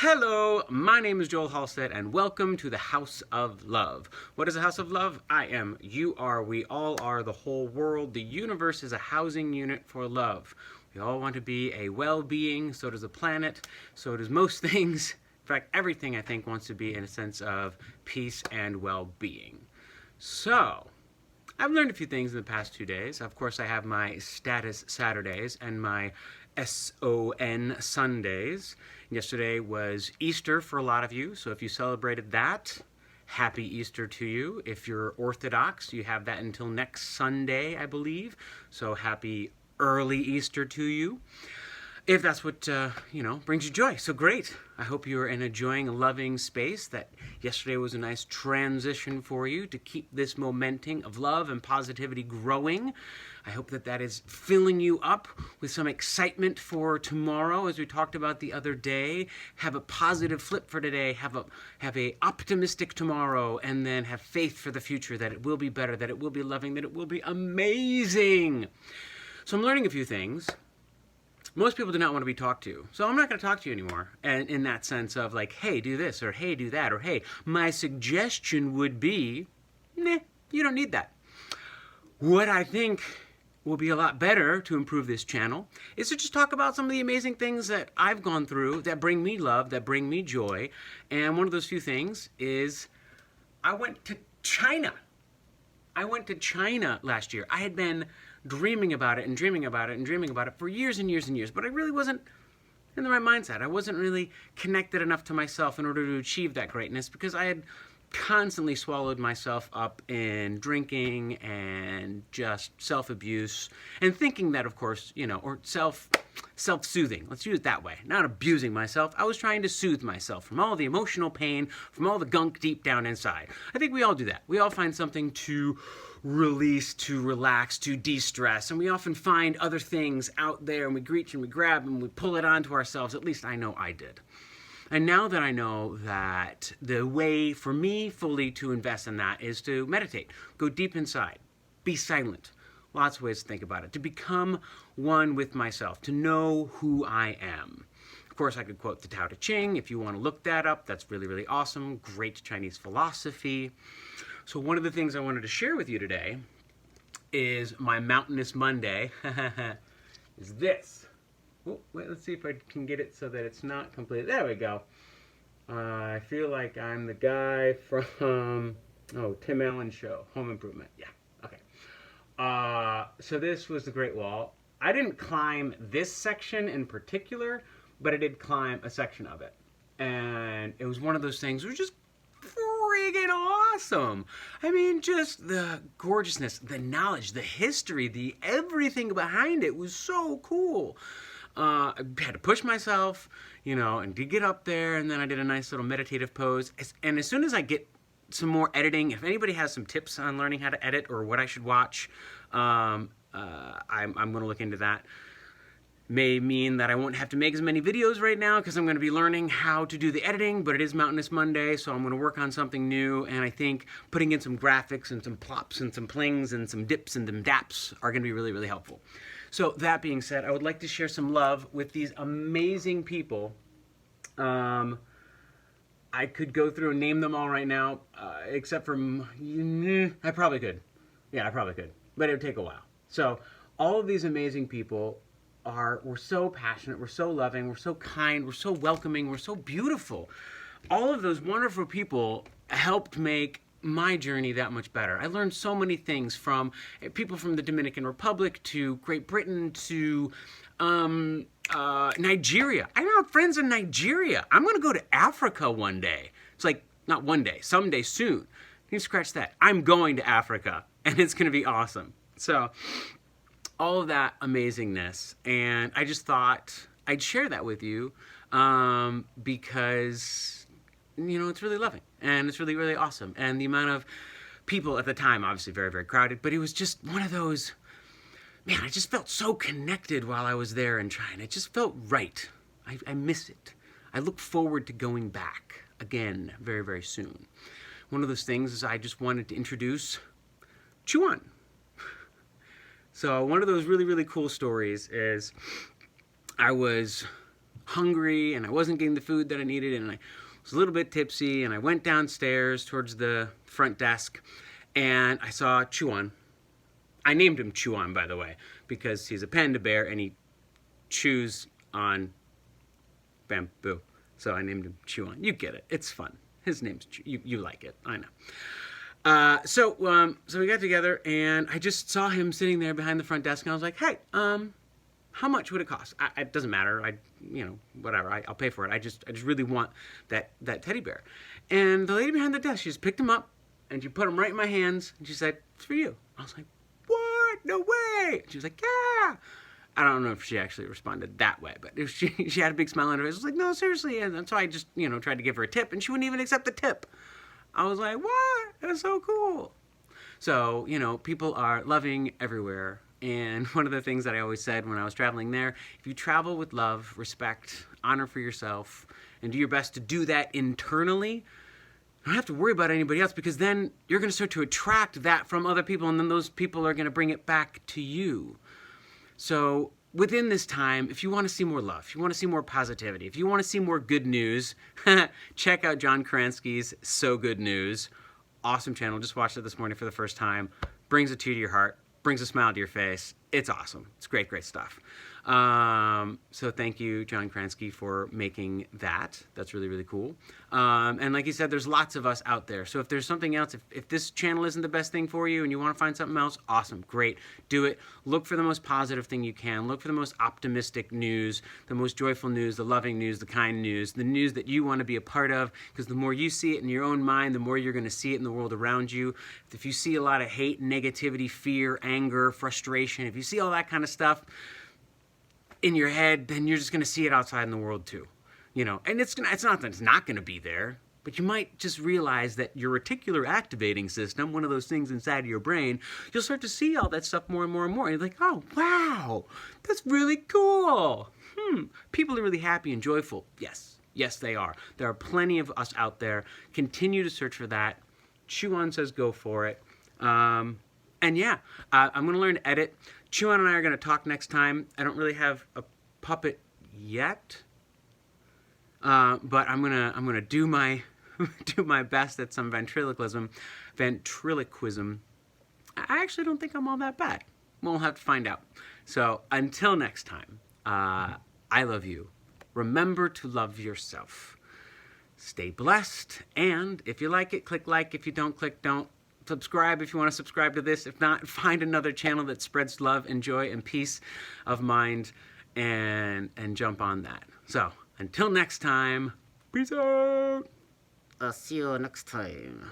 Hello, my name is Joel Halstead, and welcome to the House of Love. What is a House of Love? I am, you are, we all are, the whole world. The universe is a housing unit for love. We all want to be a well-being, so does the planet, so does most things. In fact, everything, I think, wants to be in a sense of peace and well-being. So, I've learned a few things in the past 2 days. Of course, I have my status Saturdays and my SON Sundays. Yesterday was Easter for a lot of you, so if you celebrated that, happy Easter to you. If you're Orthodox, you have that until next Sunday, I believe, so happy early Easter to you. If that's what, brings you joy. So great. I hope you're enjoying a loving space. That yesterday was a nice transition for you to keep this momentum of love and positivity growing. I hope that that is filling you up with some excitement for tomorrow, as we talked about the other day. Have a positive flip for today. Have a optimistic tomorrow, and then have faith for the future that it will be better, that it will be loving, that it will be amazing. So I'm learning a few things. Most people do not want to be talked to. So I'm not going to talk to you anymore. And in that sense of like, hey, do this, or hey, do that, or hey, my suggestion would be, nah, you don't need that. What I think will be a lot better to improve this channel is to just talk about some of the amazing things that I've gone through that bring me love, that bring me joy. And one of those few things is I went to China. I went to China last year. I had been dreaming about it and dreaming about it and dreaming about it for years and years and years, but I really wasn't in the right mindset. I wasn't really connected enough to myself in order to achieve that greatness, because I had constantly swallowed myself up in drinking and just self-abuse and thinking that, of course, or self-soothing. Let's use it that way. Not abusing myself. I was trying to soothe myself from all the emotional pain, from all the gunk deep down inside. I think we all do that. We all find something to release, to relax, to de-stress, and we often find other things out there, and we reach and we grab and we pull it onto ourselves. At least I know I did. And now that I know that the way for me fully to invest in that is to meditate, go deep inside, be silent. Lots of ways to think about it. To become one with myself, to know who I am. Of course, I could quote the Tao Te Ching. If you want to look that up, that's really, really awesome. Great Chinese philosophy. So one of the things I wanted to share with you today is my Mountainous Monday. Is this. Oh, wait, let's see if I can get it so that it's not complete. There we go. I feel like I'm the guy from, Tim Allen Show, Home Improvement. Yeah, okay. So this was the Great Wall. I didn't climb this section in particular, but I did climb a section of it. And it was one of those things, it was just freaking awesome. I mean, just the gorgeousness, the knowledge, the history, the everything behind it was so cool. I had to push myself, and to get up there, and then I did a nice little meditative pose. And as soon as I get some more editing, if anybody has some tips on learning how to edit or what I should watch, I'm going to look into that. May mean that I won't have to make as many videos right now because I'm going to be learning how to do the editing, but it is Mountainous Monday, so I'm going to work on something new, and I think putting in some graphics and some plops and some plings and some dips and some daps are going to be really, really helpful. So that being said, I would like to share some love with these amazing people. I could go through and name them all right now, except for, I probably could. Yeah, I probably could, but it would take a while. So all of these amazing people we're so passionate, we're so loving, we're so kind, we're so welcoming, we're so beautiful. All of those wonderful people helped make my journey that much better. I learned so many things from people from the Dominican Republic to Great Britain to Nigeria. I have friends in Nigeria. I'm going to go to Africa one day. It's like, not one day, someday soon. You can scratch that. I'm going to Africa, and it's going to be awesome. So all of that amazingness, and I just thought I'd share that with you because, it's really loving, and it's really, really awesome. And the amount of people at the time, obviously very, very crowded, but it was just one of those, man, I just felt so connected while I was there in China. It just felt right. I miss it. I look forward to going back again very, very soon. One of those things is I just wanted to introduce Chuan. So one of those really, really cool stories is I was hungry and I wasn't getting the food that I needed, and I was a little bit tipsy, and I went downstairs towards the front desk and I saw Chuan. I named him Chuan, by the way, because he's a panda bear and he chews on bamboo. So I named him Chuan. You get it. It's fun. His name's you like it. I know. So we got together and I just saw him sitting there behind the front desk and I was like, hey, how much would it cost? It doesn't matter. Whatever. I'll pay for it. I just really want that teddy bear. And the lady behind the desk, she just picked him up and she put him right in my hands and she said, it's for you. I was like, what? No way. She was like, yeah. I don't know if she actually responded that way, but if she had a big smile on her face. I was like, no, seriously. And so I just, tried to give her a tip, and she wouldn't even accept the tip. I was like, what? That's so cool. So, people are loving everywhere. And one of the things that I always said when I was traveling there, if you travel with love, respect, honor for yourself, and do your best to do that internally, you don't have to worry about anybody else, because then you're going to start to attract that from other people, and then those people are going to bring it back to you. So within this time, if you want to see more love, if you want to see more positivity, if you want to see more good news, check out John Kransky's So Good News. Awesome channel. Just watched it this morning for the first time. Brings a tear to your heart. Brings a smile to your face. It's awesome. It's great, great stuff. So thank you, John Kransky, for making that. That's really, really cool. And like you said, there's lots of us out there. So if there's something else, if this channel isn't the best thing for you and you want to find something else, awesome, great, do it. Look for the most positive thing you can. Look for the most optimistic news, the most joyful news, the loving news, the kind news, the news that you want to be a part of, because the more you see it in your own mind, the more you're going to see it in the world around you. If you see a lot of hate, negativity, fear, anger, frustration, if you see all that kind of stuff in your head, then you're just going to see it outside in the world too. And it's not that it's not going to be there, but you might just realize that your reticular activating system, one of those things inside of your brain, you'll start to see all that stuff more and more and more. And you're like, oh, wow, that's really cool. People are really happy and joyful. Yes, they are. There are plenty of us out there. Continue to search for that. Chuan says go for it. I'm going to learn to edit. Chuan and I are going to talk next time. I don't really have a puppet yet, but I'm gonna do my best at some ventriloquism. I actually don't think I'm all that bad. We'll have to find out. So until next time, I love you. Remember to love yourself. Stay blessed, and if you like it, click like. If you don't, click don't. Subscribe if you want to subscribe to this. If not, find another channel that spreads love and joy and peace of mind, and jump on that. So until next time, peace out. See you next time.